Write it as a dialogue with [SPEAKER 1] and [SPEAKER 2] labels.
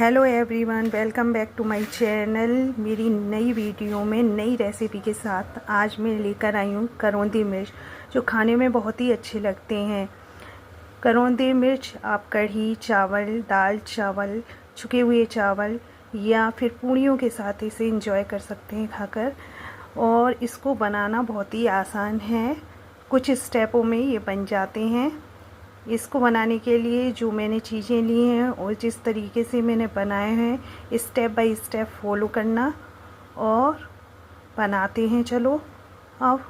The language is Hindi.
[SPEAKER 1] Hello everyone, welcome back to my channel. मेरी नई वीडियो में नई रेसिपी के साथ आज मैं लेकर आई हूँ करौंदी मिर्च, जो खाने में बहुत ही अच्छे लगते हैं। करौंदी मिर्च आप कढ़ी चावल, दाल चावल, छुके हुए चावल या फिर पूड़ियों के साथ इसे एंजॉय कर सकते हैं खाकर। और इसको बनाना बहुत ही आसान है, कुछ स्टेपों में ये बन जाते हैं। इसको बनाने के लिए जो मैंने चीज़ें ली हैं और जिस तरीके से मैंने बनाए हैं, स्टेप बाय स्टेप फॉलो करना और बनाते हैं। चलो अब